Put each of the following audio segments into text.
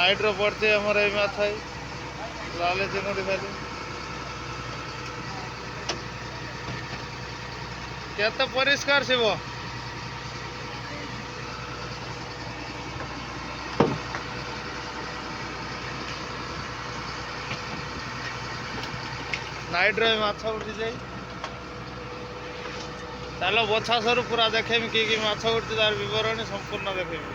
Night रो पड़ते हमर ए माछ है लाले चिंगड़ी खाली केते परिष्कार शिव नाइट रे माछ उठी जाई चलो बछा सर पूरा देखेमी कि माछ उठी तार विवरणी संपूर्ण देखेमी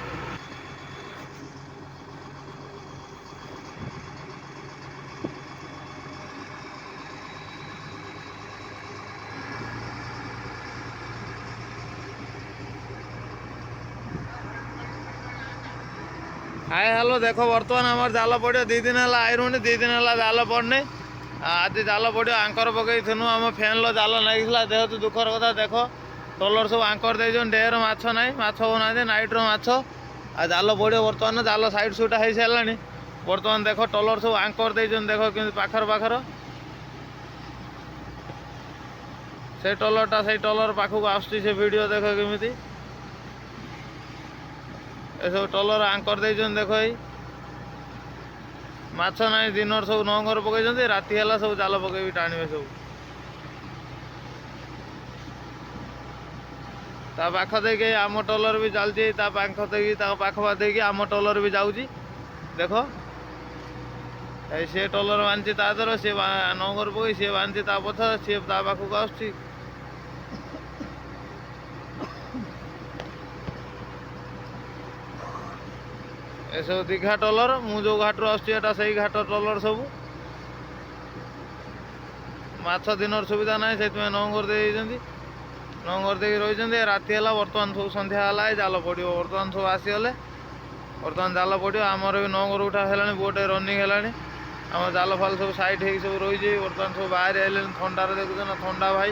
हाय हेलो देखो बर्तमान आमर जाल पड़ो 2 दिन है आईरुनी 2 दिन है जाल पड़ने आज जाल पड़ो आंकर पकई थी आम फैन लो जाल नहीं जेहतु दुखर कथा देख टलर सब आंकर दे डेर माछ ना माछ होना नाइट माछ आ जाल पड़ो बर्तमान जाल साइड सुटा हो सारे बर्तमान देख टलर सब आंकर दे देख कि पाखर पाखर से टलरटा से टलर पाखक आसुची से वीडियो देख केमी सब टलर आंकर दे देख माछ ना दिन सब नंगर पकई राति है सब जाल पकई टाणवे सब ता पाख दे आम टलर भी चलती पाख दे पाखपा दे आम टलर भी जाऊँगी देख सी टलर बांधी ता दर सी नंगर पकई सी बांधी ता पथ सी पाखक आसुची ए सब दीघा टलर मु जो घाट आसटा से घाट टलर सब माछ दिन सुविधा ना से नंगर दे नंगर दे रही राति है बर्तमान सब संध्या है जाल पड़ो बर्तमान सब आसीगले बर्तमान जाल पड़ो आमर भी नंगर उठा है बोटे रनिंग है आम जाल फाल सब साइड हो सब रही बर्तमान सब बाहर आए थंडार देखुच ना थंडा भाई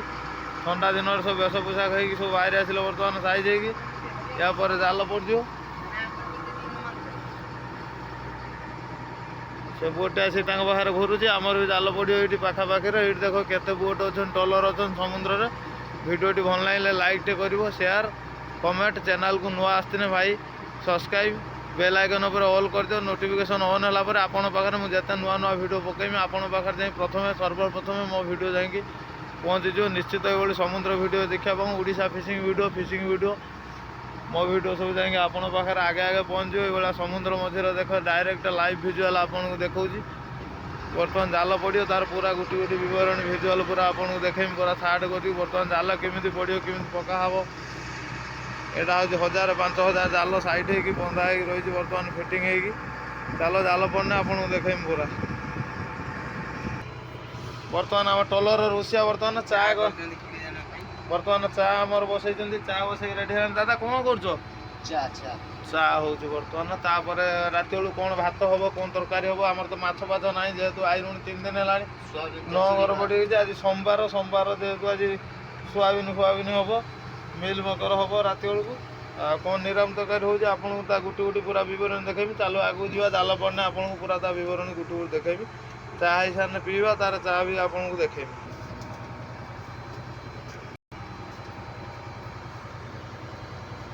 थंडा दिन सब बेस पोशाक हो सब बाहर आसिले बर्तमान साइज हो जाल पड़ो से बोटे आसी बाहर घूरुचे आमर भी जाल पड़ो ये पाखापाखि ये देख केते बोट अच्छा टलर अच्छा समुद्र में भिडियोटी भल लगे लाइक टे कर शेयर कमेंट चैनल को नुआ आसने भाई सब्सक्राइब बेल आइकन पर ऑल कर दियो नोटिफिकेशन ऑन है आपण पाखे मुझे नुआ नुआ भिडियो पकेमी आपण पाखे जाए प्रथम सर्वप्रथम मो भिडियो जाकि पहुँचीज निश्चित ये समुद्र भिडियो देखा ओडिशा फिशिंग वीडियो मो भिडियो सब जाए आपण पाखे आगे आगे पहुँच ये समुद्र मझे देख डायरेक्ट लाइव भिजुआल आपको देखा बर्तमान जाल पड़ो तार पूरा गोटी गोटी बरण भिजुआल पूरा आपको देखेमी पूरा थार्ड कर बर्तमान जाल केमी पड़ो केमी पका हम यहाँ हूँ 1000-5000 जाल साइड हो बंधा हो रही बर्तमान फिटिंग हो चलो जाल पड़ने आपको देखेमी पूरा बर्तमान आम टलर रोषिया बर्तमान चा बर्तमान चा आमर बसई चा बसई रेडी है दादा कौन कर चा हूँ बर्तमान तापर राति बेलू कौन भात हम कौन तरकारी हम आम तो माछ फाछ ना जेहेतु आईरुणी 3 दिन है नगर पड़ी आज सोमवार जेहेतु आज सोयाबीन फुआबीन हम मिल मकर हम राति बेलू कौन निराम तरकारी हो आपको गोटी गोटी पूरा बरण देखेबी चलो आगू जा जाल पड़ने आपको पूरा बरण गोटी गोटी देखेबी चा ही सारे पीवा तार चा भी आपको देखेबी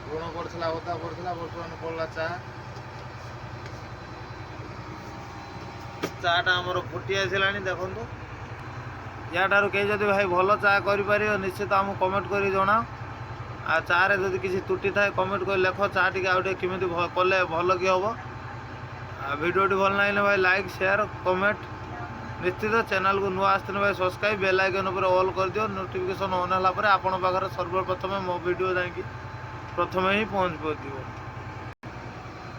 गुण पड़ा अदा पड़ा बर्तमान पड़ा चा चाटा आमर फुटी आसला देखो या कहीं जब भाई भल चा कर निश्चित आम कमेंट कर जना आ चारे जब किसी त्रुटि थाए कमेंट कर लेख चा टी आउटे केमी कले भल कि हम भिडियोटी भल लगे भाई लाइक शेयर कमेंट निश्चित चैनल को नुआ आसते भाई सब्सक्राइब बेल आइकन पर ऑल कर दियो नोटिफिकेशन ऑन है आपण पाखे सर्वप्रथम मो वीडियो जाकि प्रथम ही पहुँच पाव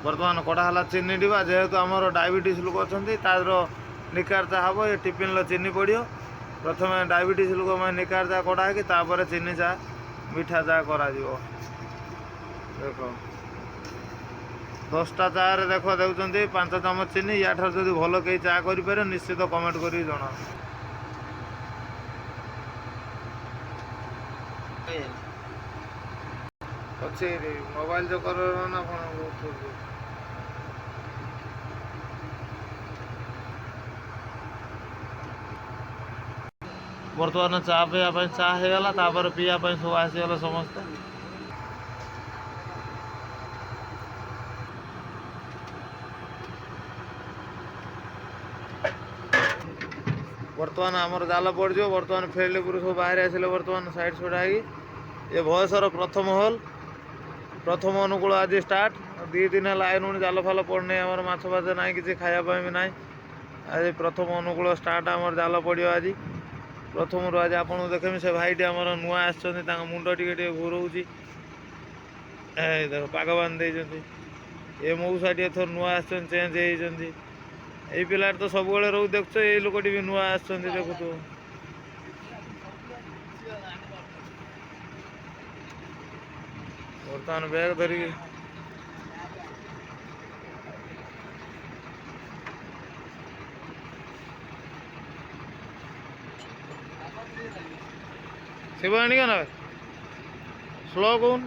बर्तमान कड़ा चीनी डिबा जेहेतु आमर डायबिटीज लोक अच्छा तार निकार चा हम ये टिफिन चीनी पड़ो प्रथम डायबिटीज लोक मैं निकार चा कड़ा कि चीनी चा मीठा चा करा देख 10टा चा देख देखते 5 चामच चीनी या जब भल कहीं चा कर निश्चित कमेंट कर जना अच्छे मोबाइल जो कर ना बर्तमान चा पीवा चा होगला पीवा सब आसीगले समस्ते बर्तमान आमर जाल पड़ बर्तमान फिल्ड पूरा सब बाहर आसिले बर्तमान साइड सुटा ये भयसर प्रथम अनुकूल आज स्टार्ट 2 दिन है आइन जाल फाल पड़ने आम माछ फाछ ना कि खायापी भी ना आज प्रथम अनुकूल स्टार्ट आम जाल पड़ो आज प्रथम आज आपको देखें से भाईटी आमर नुआ आस मुंड टे घूरोची देख पाग बांधि ये मऊसा टी थर नुआ आस चेंज होती ये पिला तो सब रो देख ये लोकटी भी नुआ आस देखु बर्तमान बैग धरिकी शिव आनिक ना स्लो कौन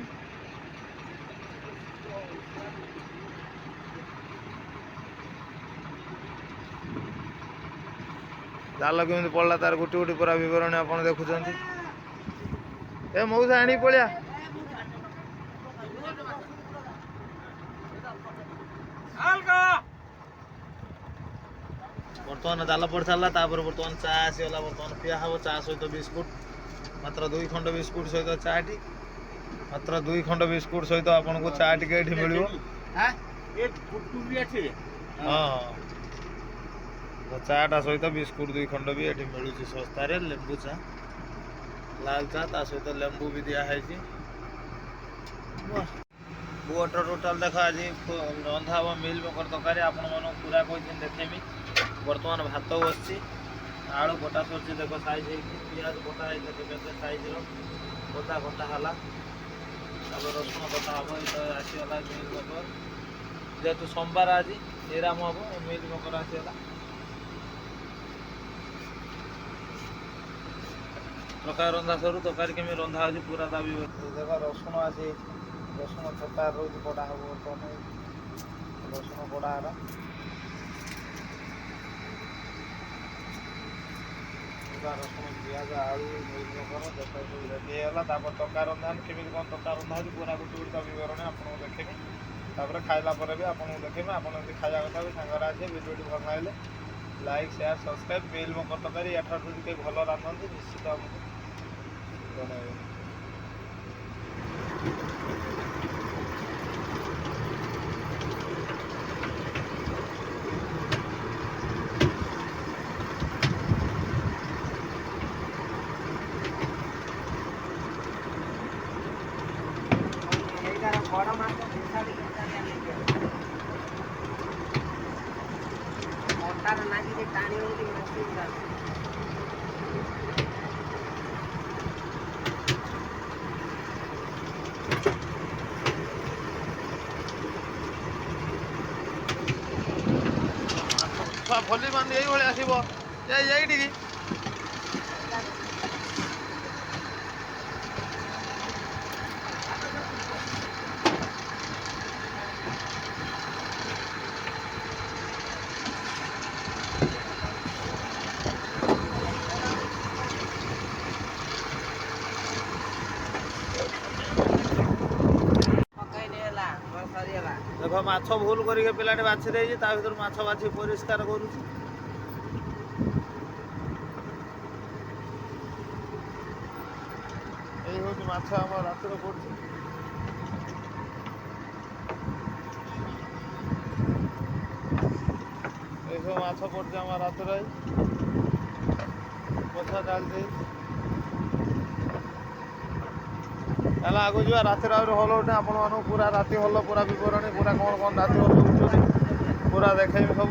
जाल केमी पड़ा तार गोटे गोटे पूरा बरणी आप देखुं ए मऊसा आनी पलिया बर्तमान जाल पड़ सारा बर्तमान चा आसीगला बर्तमान पिया हम चा सहित बिस्कुट मात्र 2 खंड बिस्कुट सहित चाटी मात्र 2 खंड बिस्कुट सहित आपन को चा टिके मिल हाँ चाटा सहित बिस्कुट 2 खंड भी ये मिलूँ सस्तार लेंबू चा लाल चा ता सहित लेंबू भी दिखाई बुटर टोटाल देख आज रंधा हम मिल मेकर तरकारी आपण मन पूरा कही देखेमी बर्तमान भात बस आलू कटा सर देख साइज पिज कटा है साइज रदा कटा है रसुण कटा हम आसीगला मिल मेकर जेहेतु सोमवार आज निराम हम मिल मेकर आसीगला तरकारी रंधा सरू तरकारी केमी रंधा हो पूरा दाबी देख रसुण आज रसुण छोटा रोज कटा हम बर्तमान रसुण कटा है रसुण पिज आलू मिल मेकर देख सब रेडी है तरकारी रंधा केमी कौन तरकारी रंधा हो पूरा गोटे गोटे दाबी बरणी आपको देखेमी तापर खाइला भी आपको देखेमी आप खाया कथा भी सांगे आसे भिडियो भल लगे लाइक शेयर सब्सक्राइब मिल मेकर तरकारी या भल रांधती निश्चित आमको जन भली बांधि ये आसब जाइए देख माछ भूल करके पिलाटे बाछि देछि ता भीतर माछ बाछि परिष्कार करूछि एई होछि माछ हमर रातिर पड़छि एई सब माछ पड़छि हमर रातिर पछा डालछि ताला आगु जा राति हल उठे आपण पूरा राति हल पूरा बरणी पूरा कौन कौन राति हल पूरा देखेबी सब।